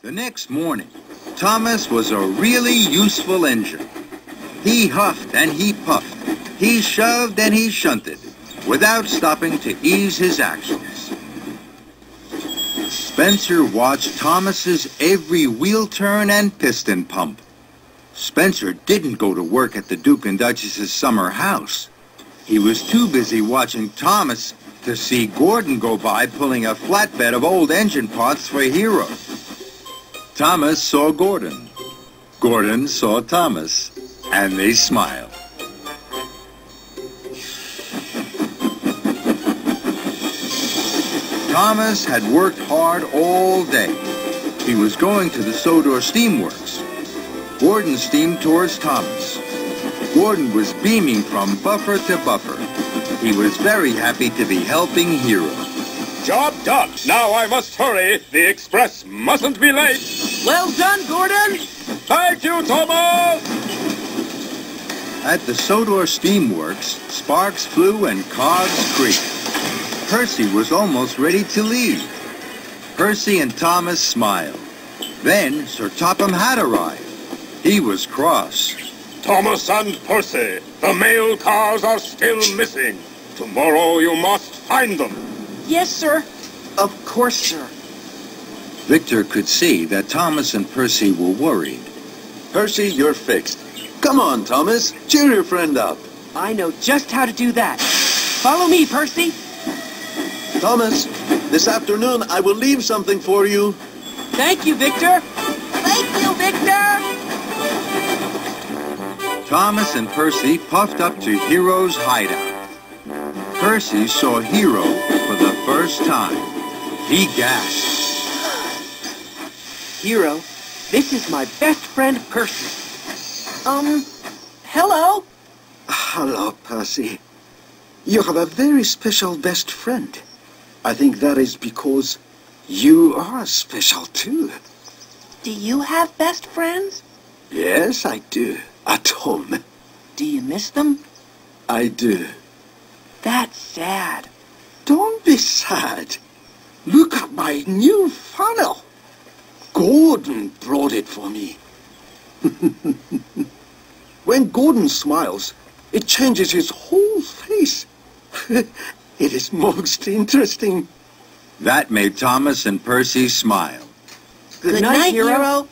The next morning, Thomas was a really useful engine. He huffed and he puffed. He shoved and he shunted, without stopping to ease his axles. Spencer watched Thomas's every wheel turn and piston pump. Spencer didn't go to work at the Duke and Duchess's summer house. He was too busy watching Thomas to see Gordon go by pulling a flatbed of old engine parts for Hero. Thomas saw Gordon. Gordon saw Thomas, and they smiled. Thomas had worked hard all day. He was going to the Sodor Steamworks. Gordon steamed towards Thomas. Gordon was beaming from buffer to buffer. He was very happy to be helping Hero. Job done. Now I must hurry. The express mustn't be late. Well done, Gordon. Thank you, Thomas. At the Sodor Steamworks, sparks flew and cogs creaked. Percy was almost ready to leave. Percy and Thomas smiled. Then Sir Topham had arrived. He was cross. Thomas and Percy, the mail cars are still missing. Tomorrow you must find them. Yes, sir. Of course, sir. Victor could see that Thomas and Percy were worried. Percy, you're fixed. Come on, Thomas. Cheer your friend up. I know just how to do that. Follow me, Percy. Thomas, this afternoon I will leave something for you. Thank you, Victor. Thank you, Victor. Thomas and Percy puffed up to Hero's hideout. Percy saw Hero for the first time. He gasped. Hero, this is my best friend, Percy. Hello? Hello, Percy. You have a very special best friend. I think that is because you are special, too. Do you have best friends? Yes, I do. At home. Do you miss them? I do. That's sad. Don't be sad. Look at my new funnel. Gordon brought it for me. When Gordon smiles, it changes his whole face. It is most interesting. That made Thomas and Percy smile. Good night, Hero.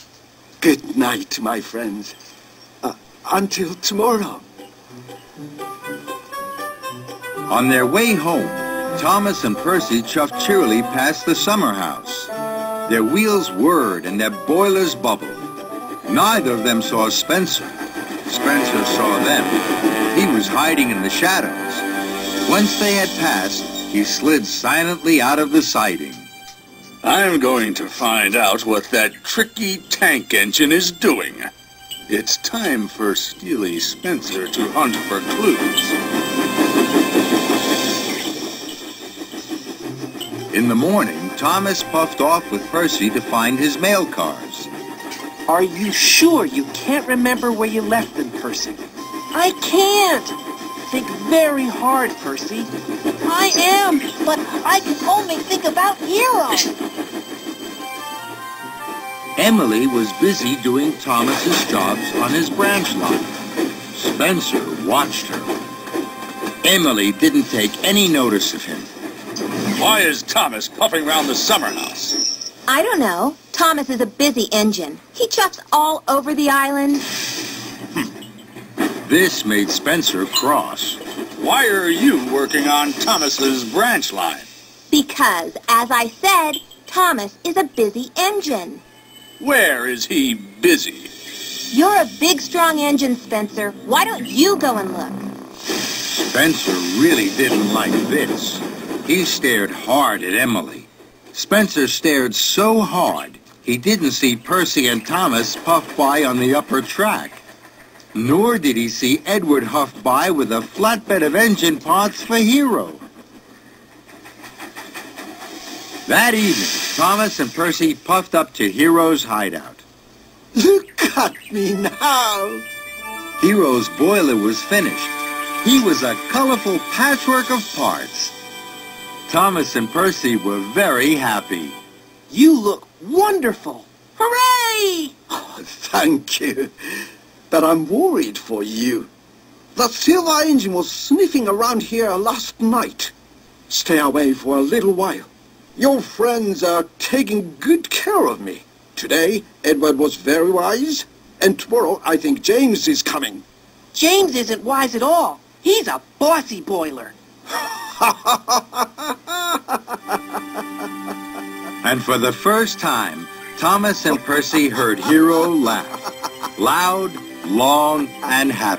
Good night, my friends. Until tomorrow. On their way home, Thomas and Percy chuffed cheerily past the summer house. Their wheels whirred and their boilers bubbled. Neither of them saw Spencer. Spencer saw them. He was hiding in the shadows. Once they had passed, he slid silently out of the siding. I'm going to find out what that tricky tank engine is doing. It's time for Steely Spencer to hunt for clues. In the morning, Thomas puffed off with Percy to find his mail cars. Are you sure you can't remember where you left them, Percy? I can't. Think very hard, Percy. I am, but I can only think about Hero. Emily was busy doing Thomas's jobs on his branch line. Spencer watched her. Emily didn't take any notice of him. Why is Thomas puffing around the summer house? I don't know. Thomas is a busy engine. He chuffs all over the island. This made Spencer cross. Why are you working on Thomas's branch line? Because, as I said, Thomas is a busy engine. Where is he busy? You're a big, strong engine, Spencer. Why don't you go and look? Spencer really didn't like this. He stared hard at Emily. Spencer stared so hard, he didn't see Percy and Thomas puff by on the upper track. Nor did he see Edward huff by with a flatbed of engine parts for Hero. That evening, Thomas and Percy puffed up to Hero's hideout. Look at me now. Hero's boiler was finished. He was a colorful patchwork of parts. Thomas and Percy were very happy. You look wonderful. Hooray! Oh, thank you. But I'm worried for you. The silver engine was sniffing around here last night. Stay away for a little while. Your friends are taking good care of me. Today, Edward was very wise, and tomorrow I think James is coming. James isn't wise at all. He's a bossy boiler. And for the first time, Thomas and Percy heard Hero laugh. Loud, long, and happy.